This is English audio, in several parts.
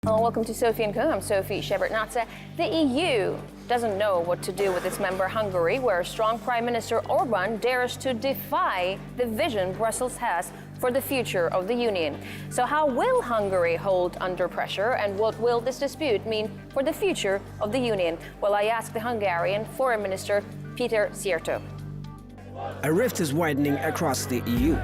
Hello, welcome to Sophie & Co. I'm Sophie Shepard-Natze. The EU doesn't know what to do with its member Hungary, where strong Prime Minister Orban dares to defy the vision Brussels has for the future of the Union. So how will Hungary hold under pressure, and what will this dispute mean for the future of the Union? Well, I asked the Hungarian Foreign Minister Péter Szijjártó. A rift is widening across the EU,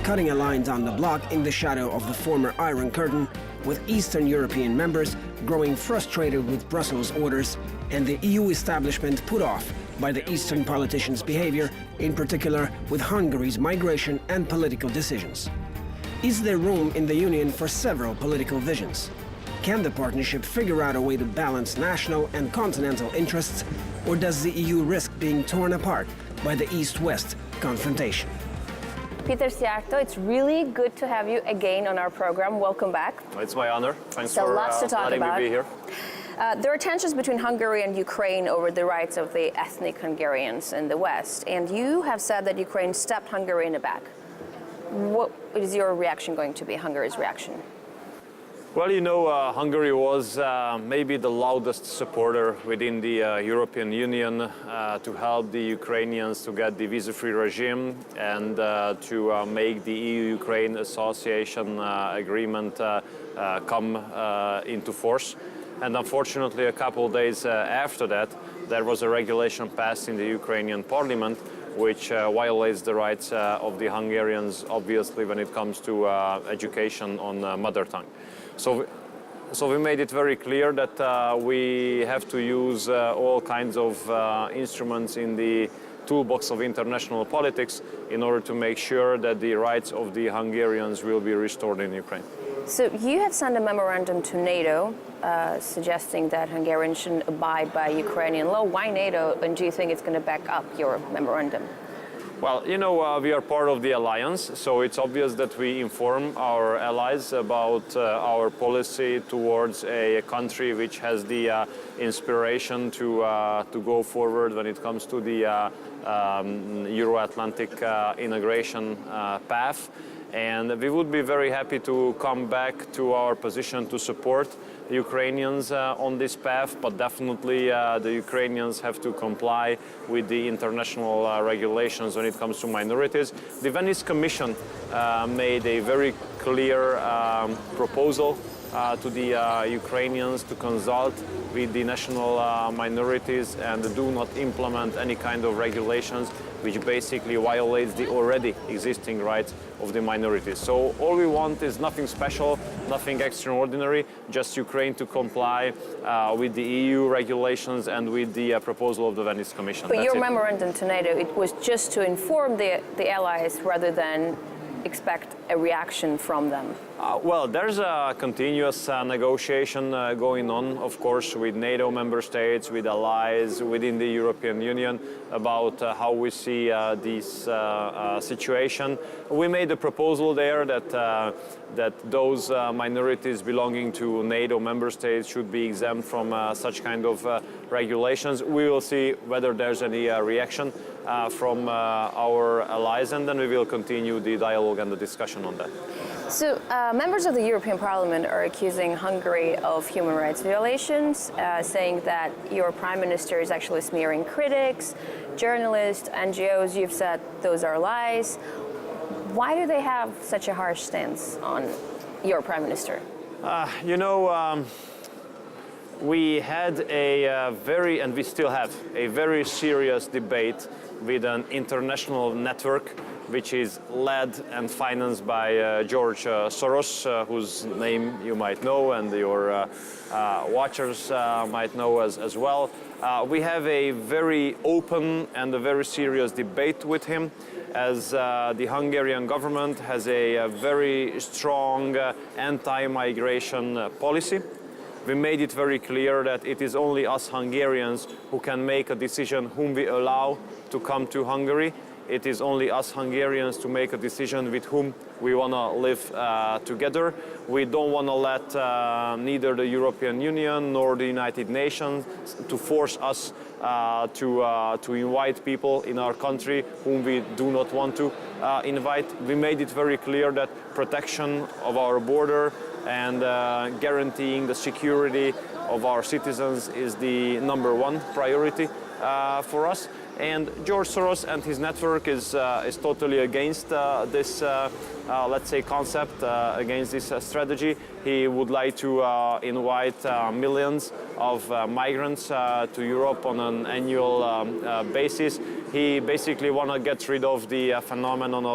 cutting a line down the bloc in the shadow of the former Iron Curtain, with Eastern European members growing frustrated with Brussels' orders and the EU establishment put off by the Eastern politicians' behavior, in particular with Hungary's migration and political decisions. Is there room in the Union for several political visions? Can the partnership figure out a way to balance national and continental interests, or does the EU risk being torn apart by the East-West confrontation? Péter Szijjártó, it's really good to have you again on our program. Welcome back. It's my honor. Thanks so for lots to talk letting about. me be here. There are tensions between Hungary and Ukraine over the rights of the ethnic Hungarians in the West, and you have said that Ukraine stabbed Hungary in the back. What is your reaction going to be, Hungary's reaction? Well, you know, Hungary was maybe the loudest supporter within the European Union to help the Ukrainians to get the visa-free regime and to make the EU-Ukraine Association Agreement come into force. And unfortunately, a couple of days after that, there was a regulation passed in the Ukrainian parliament which violates the rights of the Hungarians, obviously, when it comes to education on mother tongue. So we made it very clear that we have to use all kinds of instruments in the toolbox of international politics in order to make sure that the rights of the Hungarians will be restored in Ukraine. So you have sent a memorandum to NATO suggesting that Hungarians shouldn't abide by Ukrainian law. Why NATO, and do you think it's going to back up your memorandum? Well, you know, we are part of the alliance, so it's obvious that we inform our allies about our policy towards a country which has the inspiration to go forward when it comes to the Euro-Atlantic integration path. And we would be very happy to come back to our position to support the Ukrainians on this path, but definitely the Ukrainians have to comply with the international regulations when it comes to minorities. The Venice Commission made a very clear proposal to the Ukrainians to consult with the national minorities and do not implement any kind of regulations which basically violates the already existing rights of the minorities. So all we want is nothing special, nothing extraordinary, just Ukraine to comply with the EU regulations and with the proposal of the Venice Commission. But your memorandum to NATO, it was just to inform the allies rather than expect a reaction from them. Well, there's a continuous negotiation going on, of course, with NATO member states, with allies within the European Union about how we see this situation. We made a proposal there that those minorities belonging to NATO member states should be exempt from such kind of regulations. We will see whether there's any reaction from our allies, and then we will continue the dialogue and the discussion on that. So members of the European Parliament are accusing Hungary of human rights violations, saying that your prime minister is actually smearing critics, journalists, NGOs. You've said those are lies. Why do they have such a harsh stance on your prime minister? You know, we had a and we still have a very serious debate with an international network which is led and financed by George Soros, whose name you might know and your watchers might know as well. We have a very open and a very serious debate with him, as the Hungarian government has a very strong anti-migration policy. We made it very clear that it is only us Hungarians who can make a decision whom we allow to come to Hungary, It is only us Hungarians to make a decision with whom we want to live together. We don't want to let neither the European Union nor the United Nations to force us to invite people in our country whom we do not want to invite. We made it very clear that protection of our border and guaranteeing the security of our citizens is the #1 priority for us. And George Soros and his network is totally against this, let's say, concept, against this strategy. He would like to invite millions of migrants to Europe on an annual basis. He basically wants to get rid of the phenomenon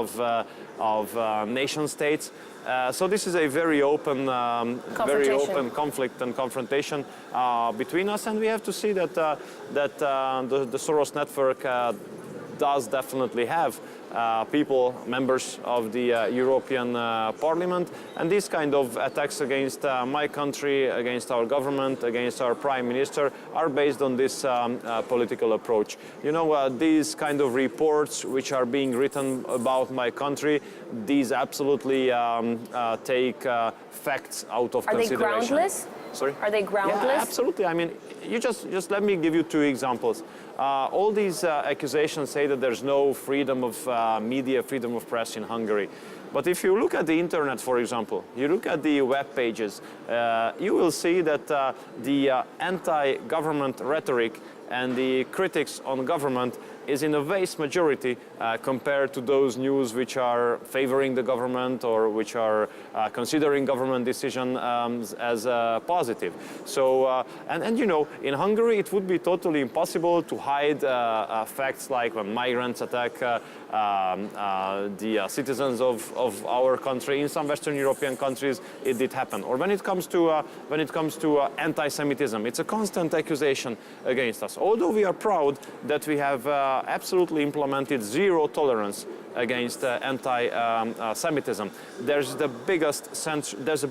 of nation states. So this is a very open conflict and confrontation between us, and we have to see that the Soros network does definitely have people, members of the European Parliament, and these kind of attacks against my country, against our government, against our Prime Minister are based on this political approach. You know, these kind of reports which are being written about my country, these absolutely take facts out of consideration. Are they groundless? Sorry? Are they groundless? Yeah, absolutely. I mean, you just let me give you 2 examples. All these accusations say that there's no freedom of media, freedom of press in Hungary. But if you look at the internet, for example, you look at the web pages, you will see that the anti-government rhetoric and the critics on government is in a vast majority compared to those news which are favoring the government or which are considering government decision as positive. So, and you know, in Hungary it would be totally impossible to hide facts like when migrants attack the citizens of our country. In some Western European countries it did happen. Or when it comes to anti-Semitism, it's a constant accusation against us. Although we are proud that we have absolutely implemented zero tolerance against anti-Semitism. There's the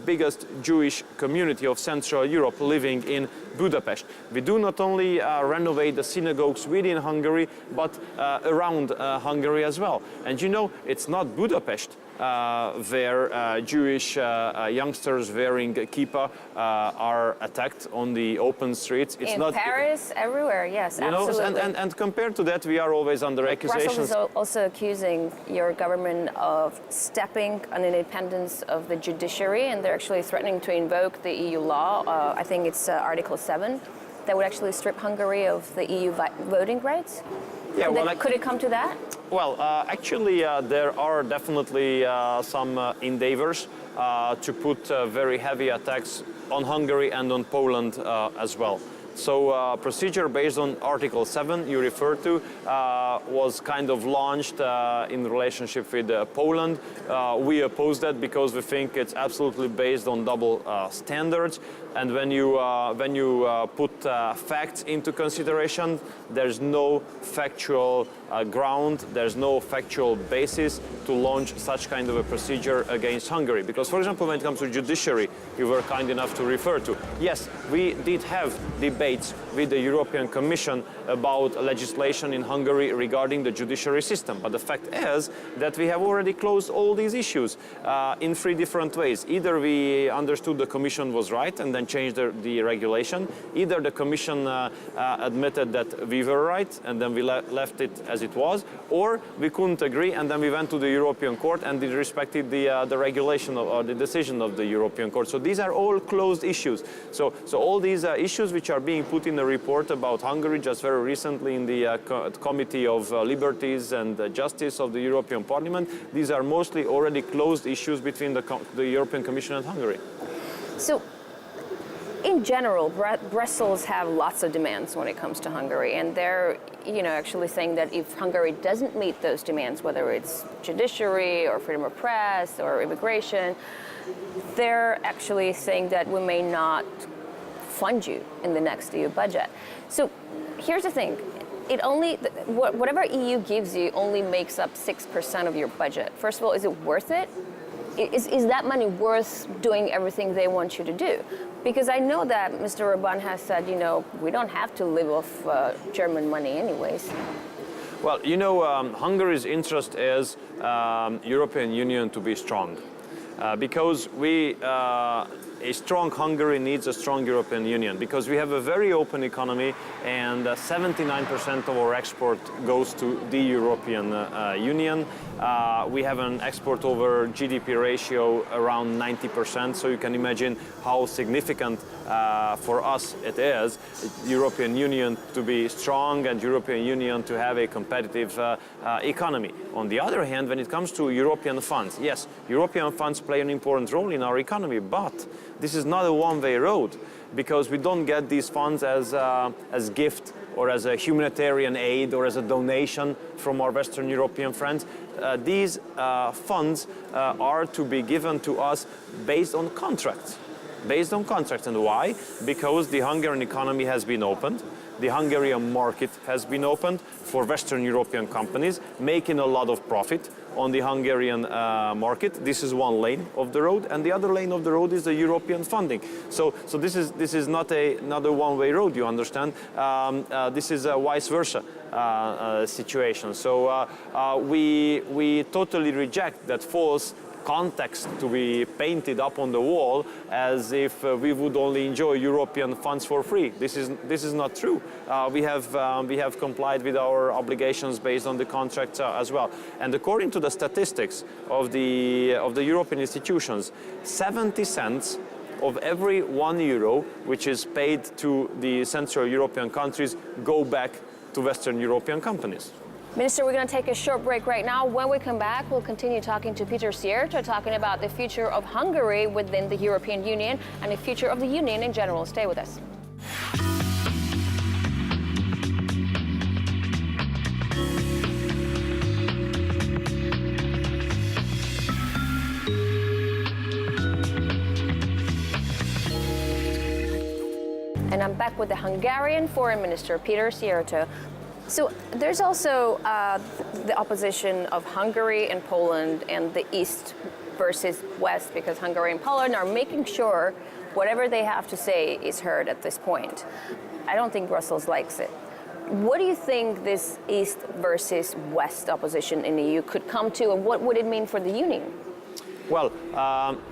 biggest Jewish community of Central Europe living in Budapest. We do not only renovate the synagogues within Hungary, but around Hungary as well. And you know, it's not Budapest where Jewish youngsters wearing kippah are attacked on the open streets. It's in not Paris, everywhere, yes, you know, absolutely. and compared to that, we are always under accusations. Brussels is also accusing your government of stepping on the independence of the judiciary, and they're actually threatening to invoke the EU law. I think it's Article 7, that would actually strip Hungary of the EU voting rights. Yeah, well, could it come to that? Well, actually, there are definitely some endeavors to put very heavy attacks on Hungary and on Poland as well. So procedure based on Article 7 you referred to was kind of launched in relationship with Poland. We oppose that because we think it's absolutely based on double standards. And when you put facts into consideration, there's no factual ground, there's no factual basis to launch such kind of a procedure against Hungary. Because, for example, when it comes to judiciary, you were kind enough to refer to. Yes, we did have debates with the European Commission about legislation in Hungary regarding the judiciary system. But the fact is that we have already closed all these issues in 3 different ways. Either we understood the Commission was right and then changed the regulation. Either the Commission admitted that we were right and then we left it as it was, or we couldn't agree and then we went to the European Court and they respected the regulation or the decision of the European Court. So these are all closed issues. So all these issues which are being put in the report about Hungary just very recently in the Committee of Liberties and Justice of the European Parliament, these are mostly already closed issues between the European Commission and Hungary. So, in general, Brussels have lots of demands when it comes to Hungary, and they're, actually saying that if Hungary doesn't meet those demands, whether it's judiciary or freedom of press or immigration, they're actually saying that we may not fund you in the next EU budget. So, here's the thing. Whatever EU gives you only makes up 6% of your budget. First of all, is it worth it? Is that money worth doing everything they want you to do? Because I know that Mr. Orbán has said, we don't have to live off German money anyways. Well, you know, Hungary's interest is European Union to be strong, because a strong Hungary needs a strong European Union, because we have a very open economy, and 79% of our export goes to the European Union. We have an export over GDP ratio around 90%, so you can imagine how significant for us it is, European Union to be strong and European Union to have a competitive economy. On the other hand, when it comes to European funds, yes, European funds play an important role in our economy, but this is not a one-way road, because we don't get these funds as gift or as a humanitarian aid or as a donation from our Western European friends. These funds are to be given to us based on contracts. And why? Because the Hungarian economy has been opened, the Hungarian market has been opened for Western European companies, making a lot of profit on the Hungarian market. This is one lane of the road, and the other lane of the road is the European funding. So this is not another one-way road, you understand? This is a vice versa situation. So we totally reject that false context to be painted up on the wall as if we would only enjoy European funds for free. This is not true. We have complied with our obligations based on the contracts as well. And according to the statistics of the European institutions, 70 cents of every €1 which is paid to the Central European countries go back to Western European companies. Minister, we're going to take a short break right now. When we come back, we'll continue talking to Peter Szijjártó, talking about the future of Hungary within the European Union and the future of the Union in general. Stay with us. And I'm back with the Hungarian Foreign Minister, Peter Szijjártó. So there's also the opposition of Hungary and Poland and the East versus West, because Hungary and Poland are making sure whatever they have to say is heard at this point. I don't think Brussels likes it. What do you think this East versus West opposition in the EU could come to, and what would it mean for the Union? Well,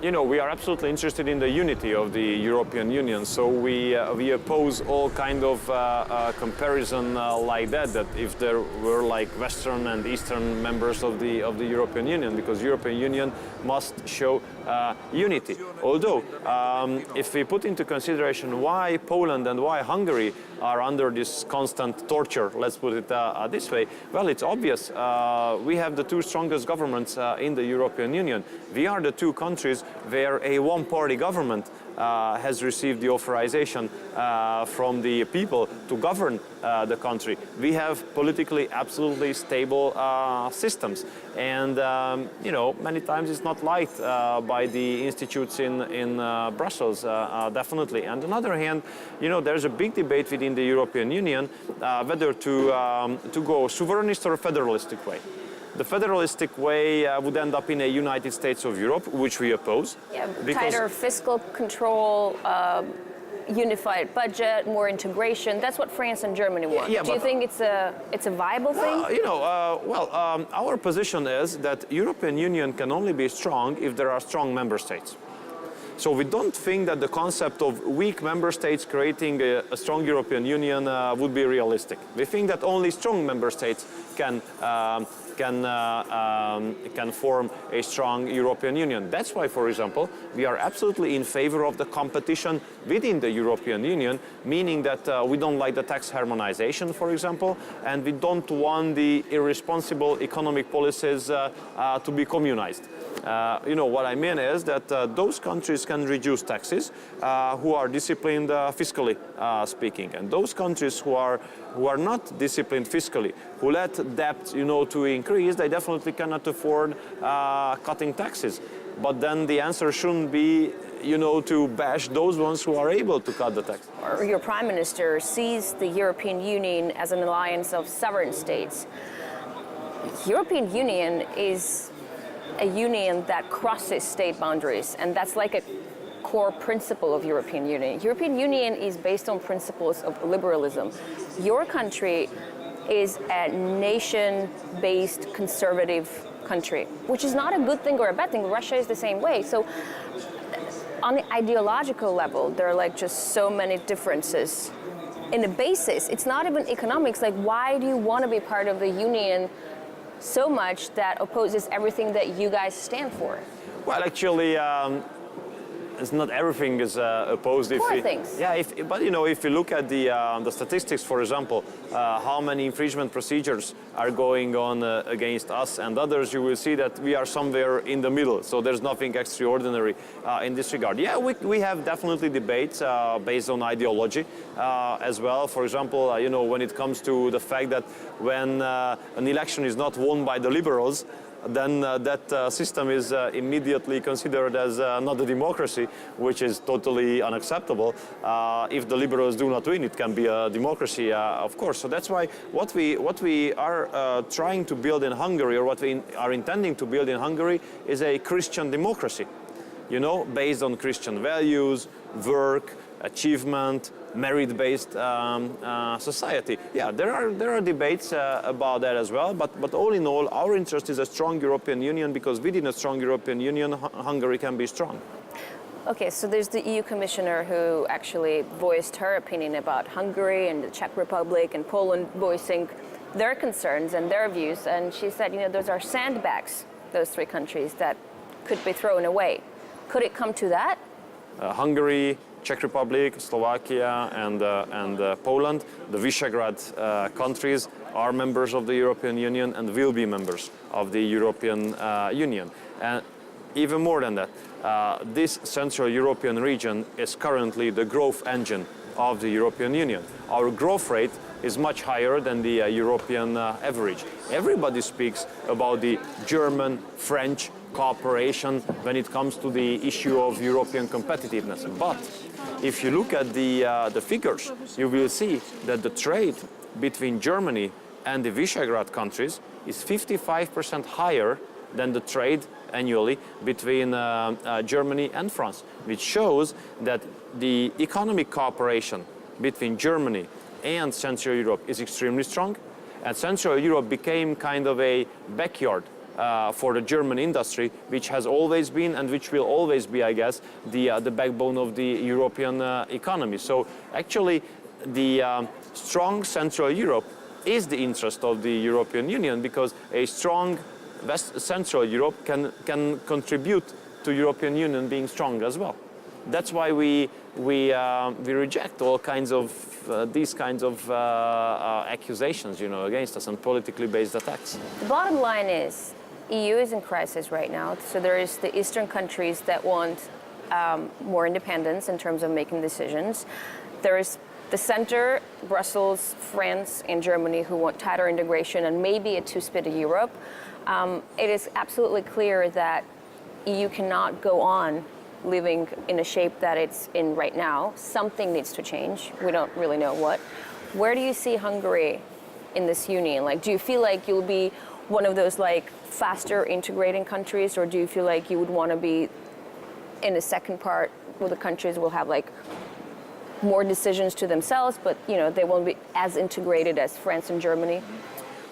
you know, we are absolutely interested in the unity of the European Union, so we oppose all kind of comparison like that if there were like Western and Eastern members of the European Union, because European Union must show unity. Although, if we put into consideration why Poland and why Hungary are under this constant torture, let's put it this way, well, it's obvious. We have the two strongest governments in the European Union. We are the two countries where a one-party government has received the authorization from the people to govern the country. We have politically absolutely stable systems, and you know, many times it's not liked by the institutes in Brussels, definitely. And on the other hand, you know, there's a big debate within the European Union whether to go sovereignist or federalistic way. The federalistic way would end up in a United States of Europe, which we oppose. Yeah, tighter fiscal control, unified budget, more integration. That's what France and Germany want. Yeah, do you think it's a viable thing? You know, our position is that European Union can only be strong if there are strong member states. So we don't think that the concept of weak member states creating a strong European Union would be realistic. We think that only strong member states can form a strong European Union. That's why, for example, we are absolutely in favor of the competition within the European Union, meaning that we don't like the tax harmonization, for example, and we don't want the irresponsible economic policies to be communized. You know, what I mean is that those countries can reduce taxes who are disciplined fiscally speaking, and those countries who are not disciplined fiscally, who let debt, you know, to increase, they definitely cannot afford cutting taxes. But then the answer shouldn't be, you know, to bash those ones who are able to cut the tax. Your Prime Minister sees the European Union as an alliance of sovereign states. European Union is a union that crosses state boundaries, and that's like a core principle of European Union. European Union is based on principles of liberalism. Your country is a nation-based conservative country, which is not a good thing or a bad thing. Russia is the same way. So on the ideological level, there are like just so many differences. In the basis, it's not even economics. Like, why do you want to be part of the union so much that opposes everything that you guys stand for? Well, actually, it's not everything is opposed. Poor things. Yeah, but you know, if you look at the statistics, for example, how many infringement procedures are going on against us and others, you will see that we are somewhere in the middle. So there's nothing extraordinary in this regard. Yeah, we have definitely debates based on ideology as well. For example, you know, when it comes to the fact that when an election is not won by the liberals, then that system is immediately considered as not a democracy, which is totally unacceptable. If the liberals do not win, it can be a democracy, of course. So that's why what we are trying to build in Hungary, or what we are intending to build in Hungary, is a Christian democracy, you know, based on Christian values, work, achievement, merit-based society. Yeah, there are debates about that as well, but all in all, our interest is a strong European Union, because within a strong European Union, Hungary can be strong. Okay, so there's the EU commissioner who actually voiced her opinion about Hungary and the Czech Republic and Poland, voicing their concerns and their views, and she said, you know, those are sandbags, those three countries, that could be thrown away. Could it come to that? Hungary, Czech Republic, Slovakia, and Poland, the Visegrad countries, are members of the European Union and will be members of the European Union. And even more than that, this Central European region is currently the growth engine of the European Union. Our growth rate is much higher than the European average. Everybody speaks about the German, French cooperation when it comes to the issue of European competitiveness. But if you look at the figures, you will see that the trade between Germany and the Visegrad countries is 55% higher than the trade annually between Germany and France, which shows that the economic cooperation between Germany and Central Europe is extremely strong, and Central Europe became kind of a backyard for the German industry, which has always been and which will always be, I guess, the backbone of the European economy. So actually, the strong Central Europe is the interest of the European Union, because a strong Central Europe can contribute to European Union being strong as well. That's why we reject all kinds of these kinds of accusations, you know, against us, and politically based attacks. The bottom line is, EU is in crisis right now. So there is the Eastern countries that want more independence in terms of making decisions. There is the center, Brussels, France, and Germany, who want tighter integration and maybe a two-speed Europe. It is absolutely clear that EU cannot go on living in a shape that it's in right now. Something needs to change. We don't really know what. Where do you see Hungary in this union? Like, do you feel like you'll be one of those like faster integrating countries, or do you feel like you would want to be in the second part where the countries will have like more decisions to themselves, but you know, they won't be as integrated as France and Germany?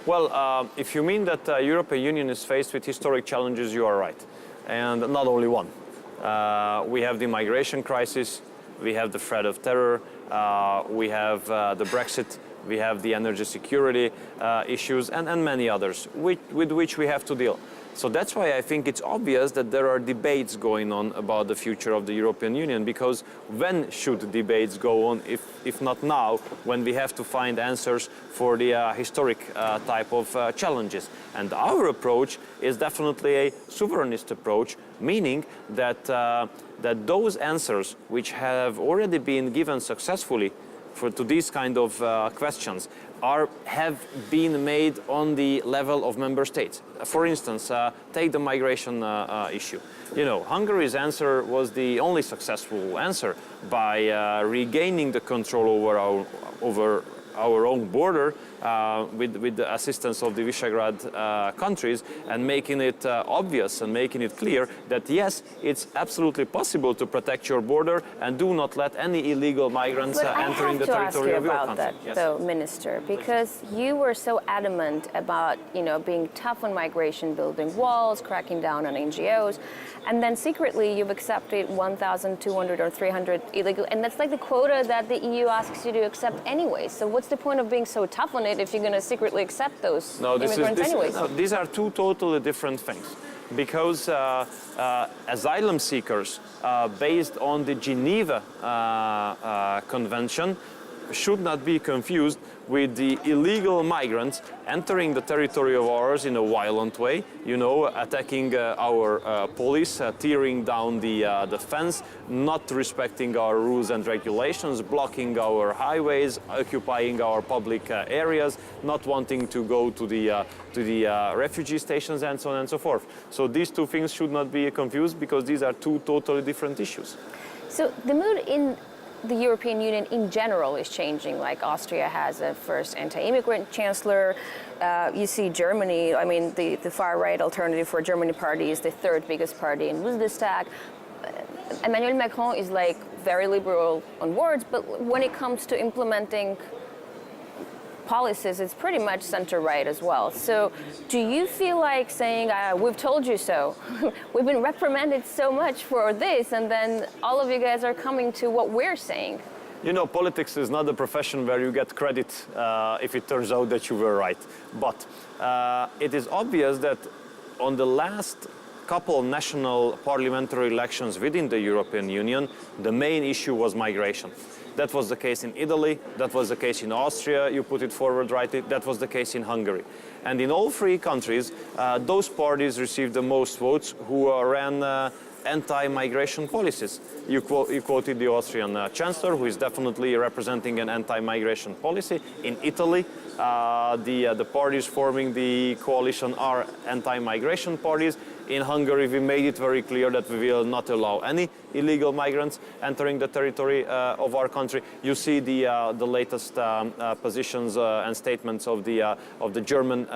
Well, if you mean that European Union is faced with historic challenges, you are right, and not only one. We have the migration crisis, we have the threat of terror, we have the Brexit, we have the energy security issues, and many others with which we have to deal. So that's why I think it's obvious that there are debates going on about the future of the European Union, because when should debates go on if not now, when we have to find answers for the historic type of challenges. And our approach is definitely a sovereignist approach, meaning that, that those answers which have already been given successfully to these kind of questions have been made on the level of member states. For instance, take the migration issue. You know, Hungary's answer was the only successful answer by regaining the control over our own border with the assistance of the Visegrad countries, and making it obvious and making it clear that yes, it's absolutely possible to protect your border and do not let any illegal migrants entering the territory of your country. But I have to ask you about that, though, Minister, because you were so adamant about, being tough on migration, building walls, cracking down on NGOs, and then secretly you've accepted 1,200 or 300 illegal, and that's like the quota that the EU asks you to accept anyway. So what's the point of being so tough on it if you're going to secretly accept those immigrants anyways? These are two totally different things. Because asylum seekers, based on the Geneva Convention, should not be confused with the illegal migrants entering the territory of ours in a violent way, attacking our police, tearing down the fence, not respecting our rules and regulations, blocking our highways, occupying our public areas, not wanting to go to the refugee stations, and so on and so forth. So these two things should not be confused, because these are two totally different issues. So the mood in the European Union in general is changing. Like Austria has a first anti-immigrant chancellor. You see Germany, the far-right Alternative for Germany party is the third biggest party in Bundestag. Emmanuel Macron is like very liberal on words, but when it comes to implementing policies, it's pretty much center-right as well. So do you feel like saying, we've told you so, we've been reprimanded so much for this, and then all of you guys are coming to what we're saying? Politics is not a profession where you get credit if it turns out that you were right. But it is obvious that on the last couple national parliamentary elections within the European Union, the main issue was migration. That was the case in Italy, that was the case in Austria, you put it forward rightly, that was the case in Hungary. And in all three countries, those parties received the most votes who ran anti-migration policies. You quoted the Austrian Chancellor, who is definitely representing an anti-migration policy. In Italy, the parties forming the coalition are anti-migration parties. In Hungary, we made it very clear that we will not allow any illegal migrants entering the territory of our country. You see the latest positions and statements of the German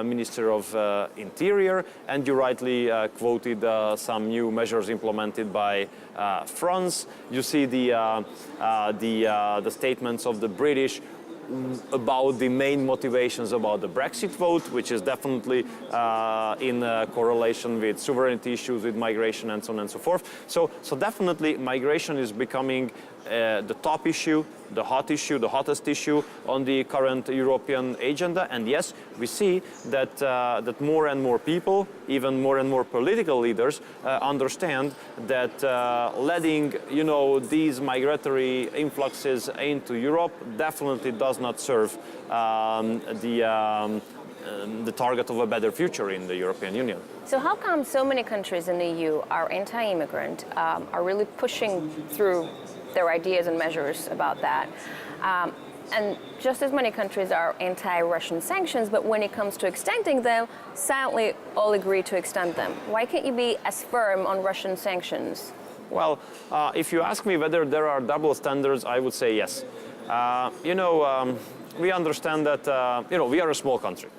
Minister of Interior, and you rightly quoted some new measures implemented by France. You see the statements of the British about the main motivations about the Brexit vote, which is definitely in correlation with sovereignty issues, with migration, and so on and so forth. So definitely migration is becoming the top issue, the hot issue, the hottest issue on the current European agenda. And yes, we see that that more and more people, even more and more political leaders, understand that letting these migratory influxes into Europe definitely does not serve the target of a better future in the European Union. So how come so many countries in the EU are anti-immigrant, are really pushing through their ideas and measures about that? And just as many countries are anti-Russian sanctions, but when it comes to extending them, silently all agree to extend them. Why can't you be as firm on Russian sanctions? Well, if you ask me whether there are double standards, I would say yes. We understand that, we are a small country.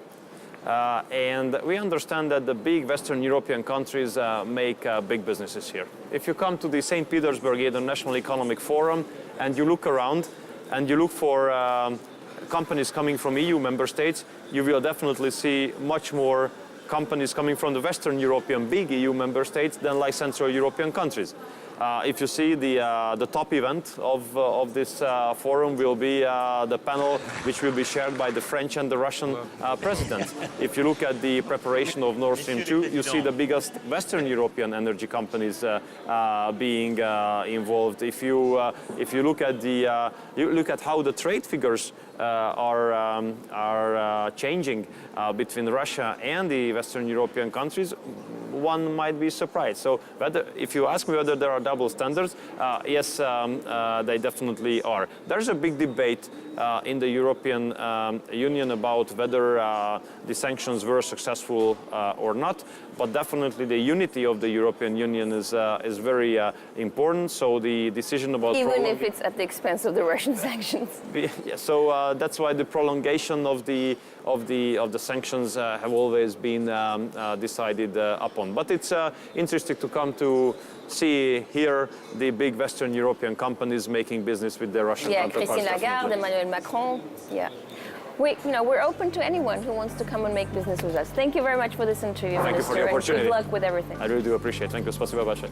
And we understand that the big Western European countries make big businesses here. If you come to the St. Petersburg International Economic Forum and you look around and you look for companies coming from EU member states, you will definitely see much more companies coming from the Western European big EU member states than like Central European countries. If you see the top event of this forum will be the panel which will be shared by the French and the Russian presidents. If you look at the preparation of Nord Stream 2, you see the biggest Western European energy companies being involved. If you look at how the trade figures are changing between Russia and the Western European countries, one might be surprised. So if you ask me whether there are double standards, yes, they definitely are. There's a big debate in the European Union about whether the sanctions were successful or not. but definitely the unity of the European Union is very important. So the decision about even if it's at the expense of the Russian sanctions. Yeah, so that's why the prolongation of the sanctions have always been decided upon. But it's interesting to come to see here the big Western European companies making business with their Russian counterparts. Christine Lagarde, Emmanuel Macron. Yeah. We're open to anyone who wants to come and make business with us. Thank you very much for this interview, Thank Minister, you for the opportunity. and good luck with everything. I really do appreciate it. Thank you. Спасибо большое.